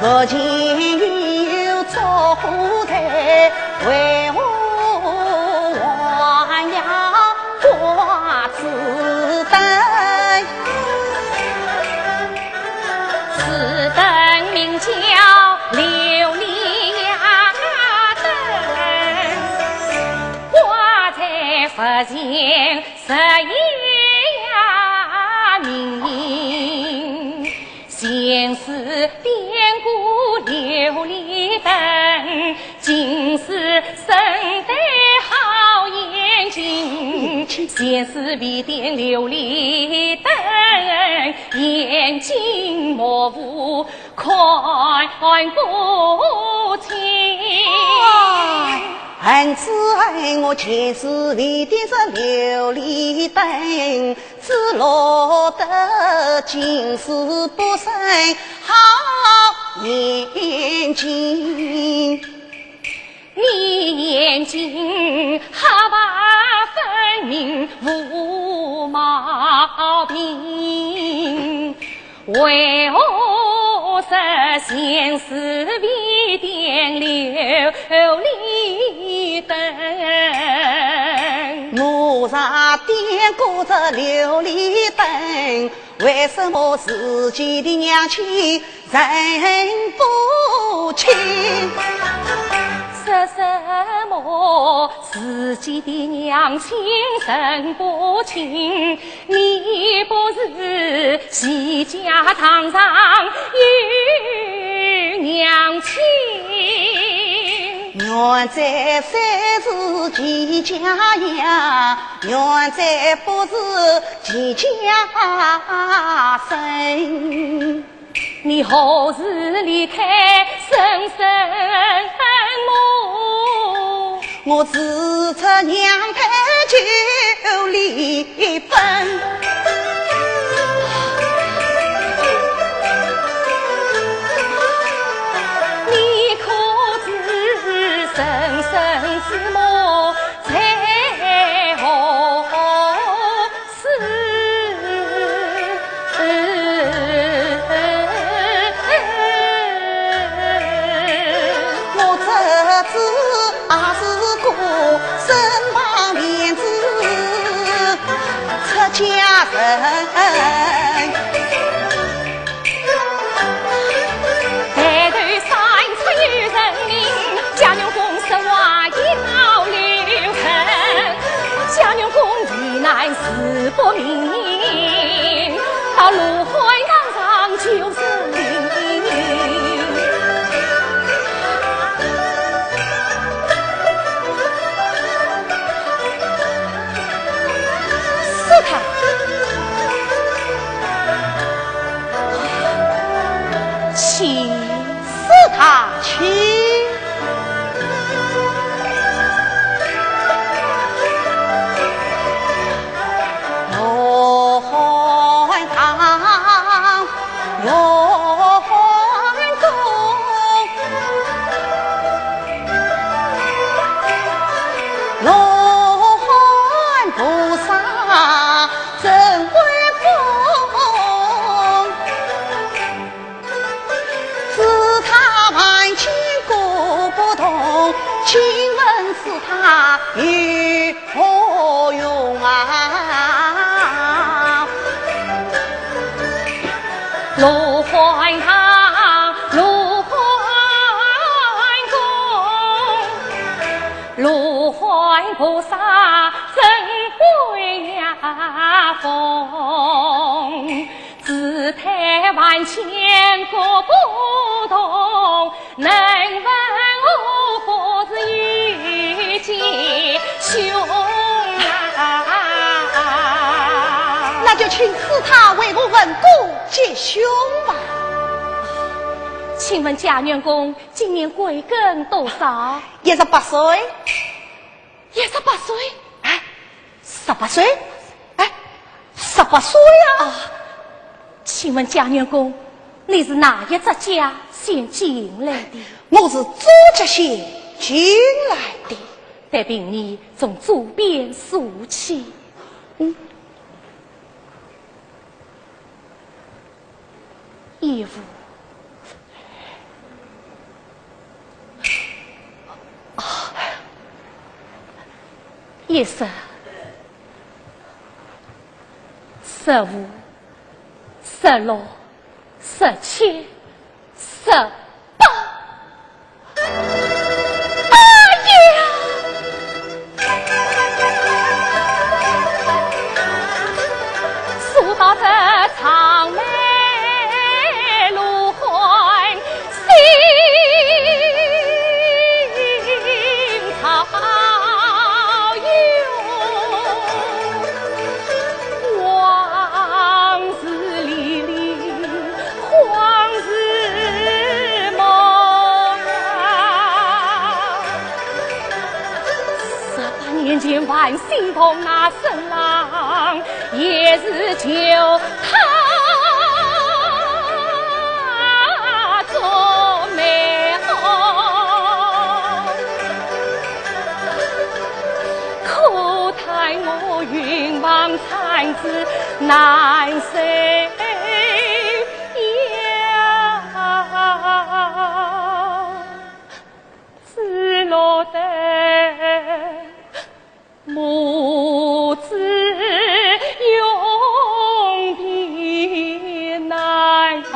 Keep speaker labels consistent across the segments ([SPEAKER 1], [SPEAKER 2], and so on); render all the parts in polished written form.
[SPEAKER 1] 目前有造火台，为我还要挂子灯。
[SPEAKER 2] 此灯名叫琉璃呀灯，挂在佛前十夜呀明。前世变故琉璃灯，今世生得好眼睛。前世必点琉璃灯，眼睛模糊看不清。
[SPEAKER 1] 恨只恨我前世未点着琉璃灯，只落得今世不生好眼睛。
[SPEAKER 2] 你眼睛黑白分明无毛病，为何是前世必点琉璃灯？
[SPEAKER 1] 我常点过这琉璃灯，为什么自己的娘亲认不清？
[SPEAKER 2] 说什么自己的娘亲认不清？你不是齐家堂上有娘亲？
[SPEAKER 1] 原在三是齐家呀，原在不是齐家生。
[SPEAKER 2] 你何时离开深深母？
[SPEAKER 1] 我自出娘胎就离分。
[SPEAKER 2] 你可知生生之母在何时？
[SPEAKER 1] 我这次也是个身旁面子出家人，
[SPEAKER 2] 抬头三尺有人命，家娘公是话要留痕，家娘公疑难事不明，到卢海堂上就是灵。
[SPEAKER 1] 请死他去。罗汉堂，罗汉宫，罗汉菩萨真威风。请问是他有何用啊？
[SPEAKER 2] 罗汉堂，罗汉宫，罗汉菩萨真威呀风，姿态万千各不同，能问何是遇见兄啊？
[SPEAKER 1] 那就请赐他为我问故结兄吧。
[SPEAKER 2] 请问贾元公今年贵庚多少
[SPEAKER 1] ？18岁。
[SPEAKER 2] 18岁？
[SPEAKER 1] 哎，18岁？哎，18岁啊！
[SPEAKER 2] 请问贾元公，你是哪一只家先进来的？
[SPEAKER 1] 我是左家县进来的。
[SPEAKER 2] 得凭你从左边数起。义父，一十、15、16、17、18。到这长眉鹿环心草涌，往事历历黄日梦啊！18年前万心痛那神郎，也是救他做美好，可叹我云望参子难谁要，只落得母子永别难从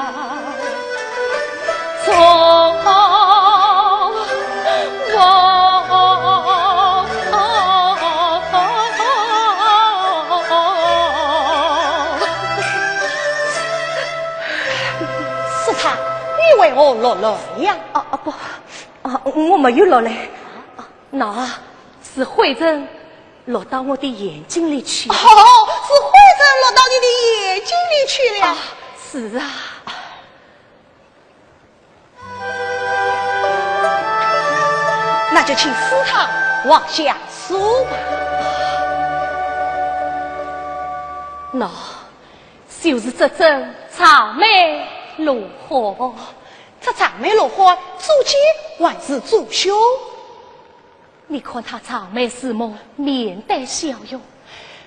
[SPEAKER 1] 是他，你为我落泪呀？
[SPEAKER 2] 不，我没有落泪，那是慧珍落到我的眼睛里去了。
[SPEAKER 1] 是慧珍落到你的眼睛里去了。
[SPEAKER 2] 是啊。
[SPEAKER 1] 那就请师堂往下说吧。
[SPEAKER 2] 那就是这阵长眉鹿火，
[SPEAKER 1] 这长眉鹿火主节还是主休？
[SPEAKER 2] 你看他长眉似梦，面带笑容，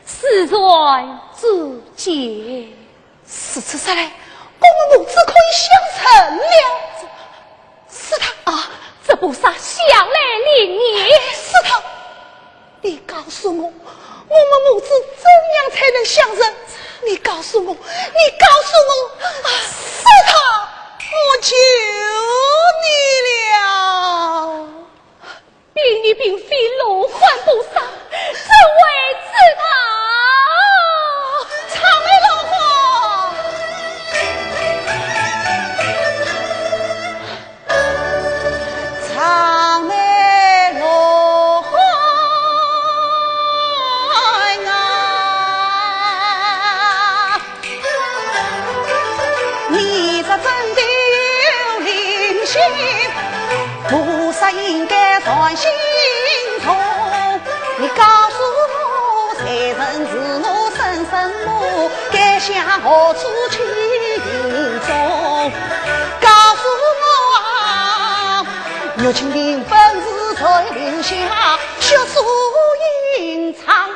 [SPEAKER 2] 是传主节。
[SPEAKER 1] 是此说来，我们母子可以相成了。是他
[SPEAKER 2] 啊，这菩萨向来灵验。
[SPEAKER 1] 是他，你告诉我，我们母子怎样才能相认？你告诉我，你告诉我，是他，我求你了。
[SPEAKER 2] 你并非罗汉菩萨，这为自他
[SPEAKER 1] 长眉老花。长眉落花啊，你这真的有灵性，菩萨应该传心中。你告诉我，财神是我生身母，该向何处去寻踪？告诉我啊，玉清亭本是在林下，血书隐藏，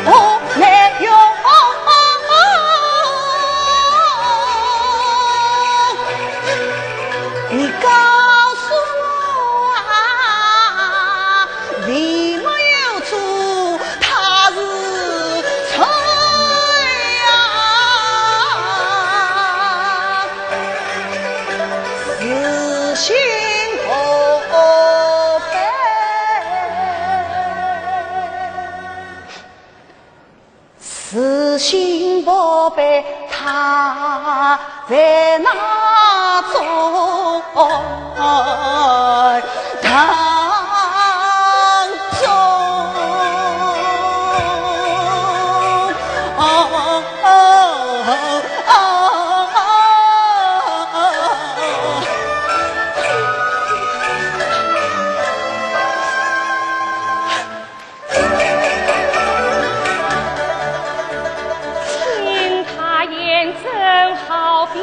[SPEAKER 1] 我没有。你告诉我啊，为么有处他是谁呀？是心宝贝，是心宝贝，他在哪中？当中，
[SPEAKER 2] 听他言真好比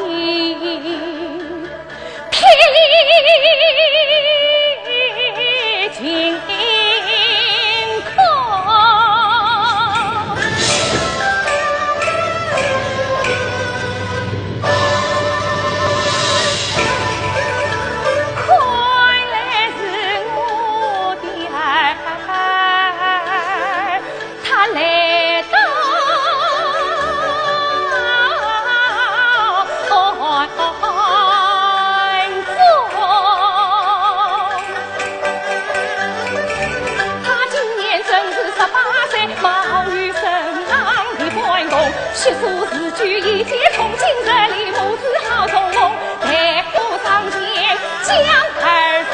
[SPEAKER 2] 天晴空，看来是我的爱我自举一介从今日里母子好同盟，大夫上前将儿臣。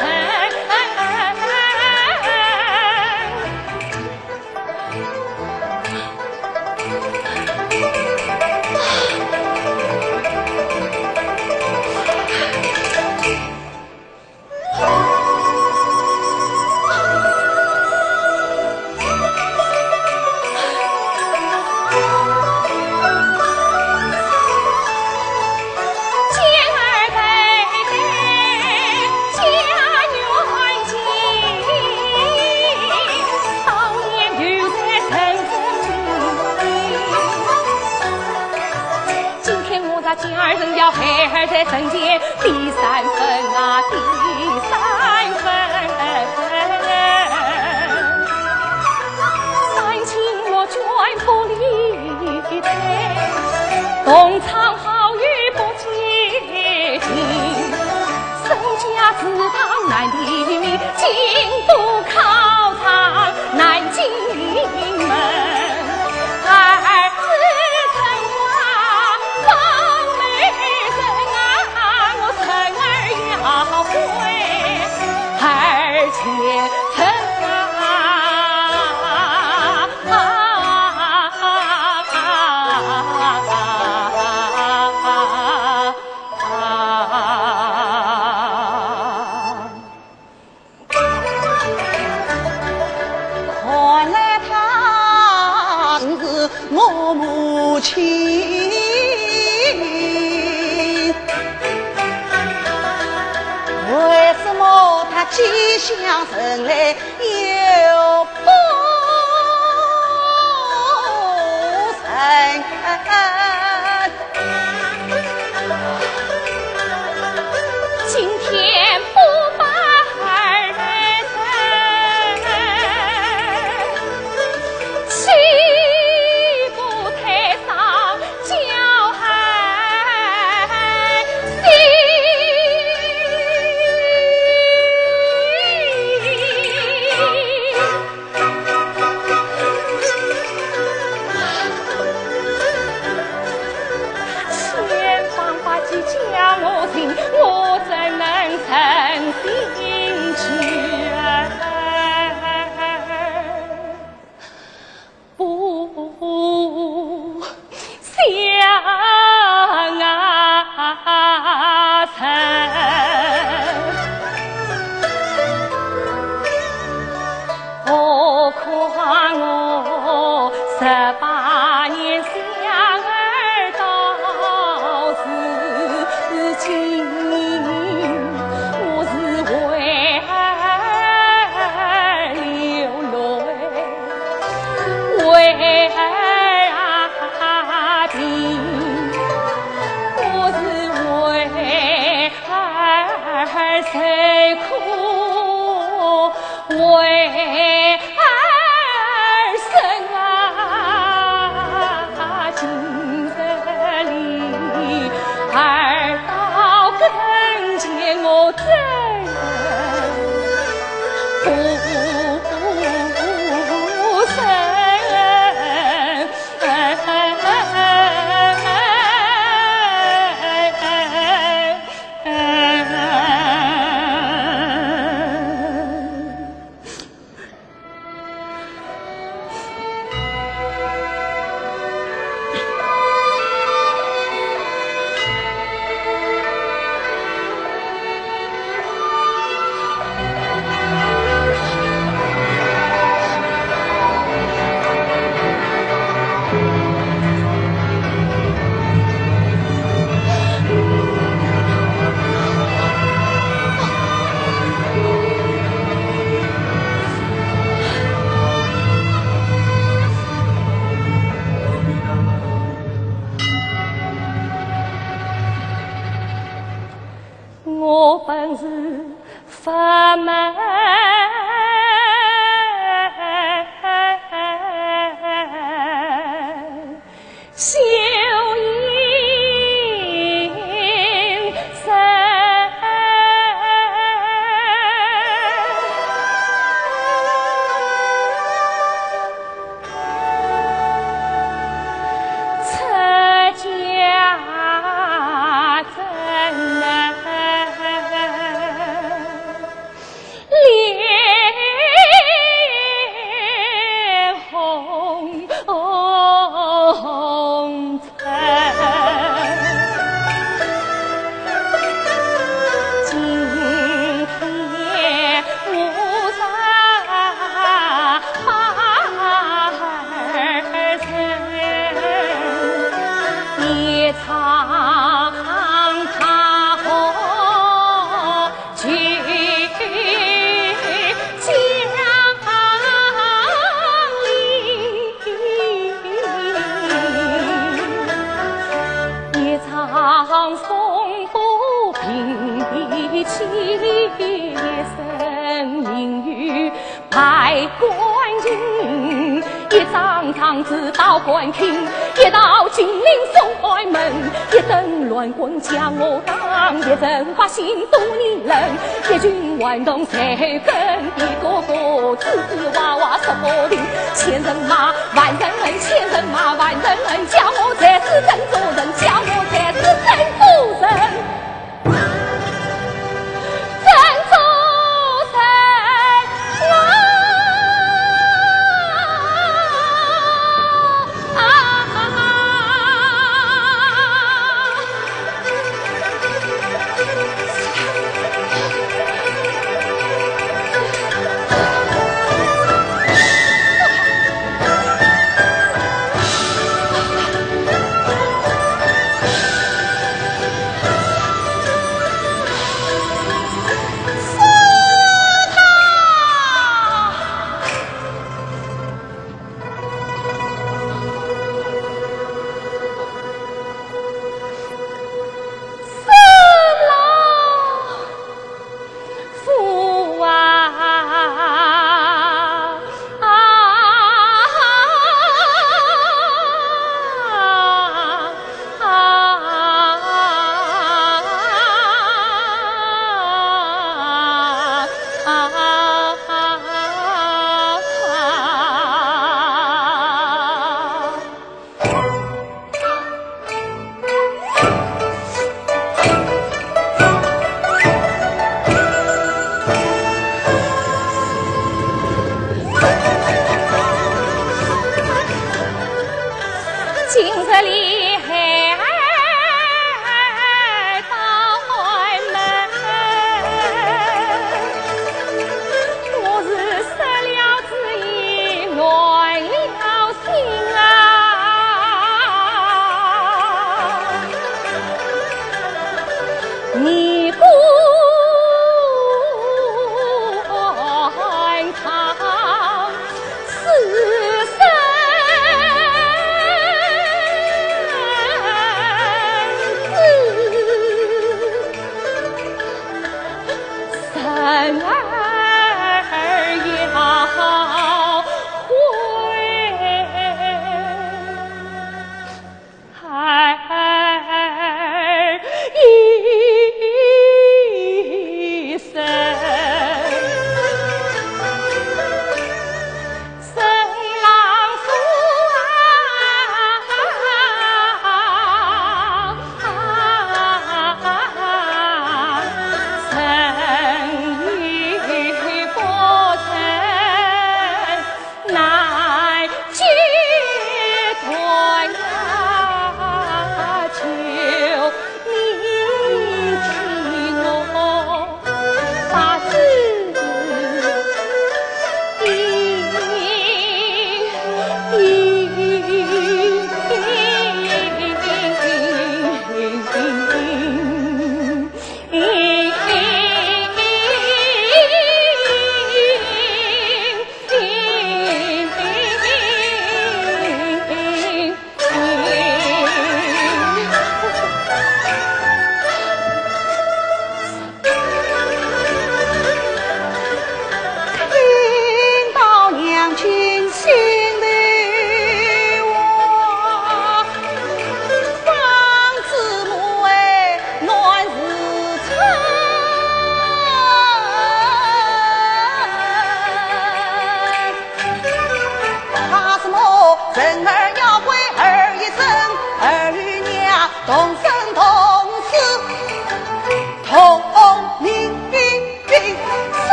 [SPEAKER 2] 家人要孩儿在人间第三份啊，第三份。三请我眷不离开，东厂好雨不接近，身家自当难离命，京都考察南京门。而且曾
[SPEAKER 1] 看来她是我母亲。为什么他吉祥神来又不神？
[SPEAKER 2] 今天不把儿生，岂不太上叫孩心？叫我听，我怎能诚心去？不相称，何况我18年相儿到死。我是为夜长他何去江里，夜长风不平地起，夜深明雨百官人，一张场子到官厅，一道金陵送开门，一阵乱棍将我当，一阵百姓多你人，一群顽童谁跟一个个子子娃娃说不定，千人马万人恨，千人马万人恨，叫我才是真做人，叫我才是真做人。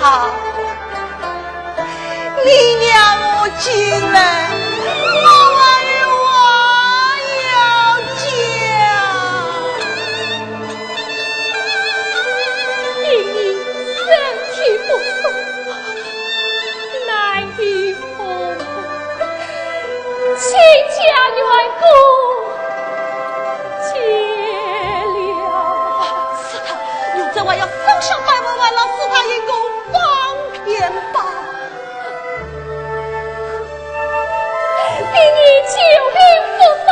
[SPEAKER 1] 他，你让我进来，我要讲。还要收下百万万老师他因公方便吧。
[SPEAKER 2] 给你救灵佛法，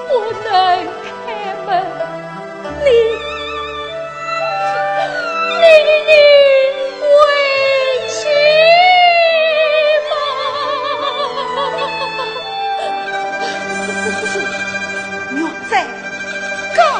[SPEAKER 2] 不能开门，你委屈
[SPEAKER 1] 吧。我在告了。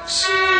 [SPEAKER 2] 是。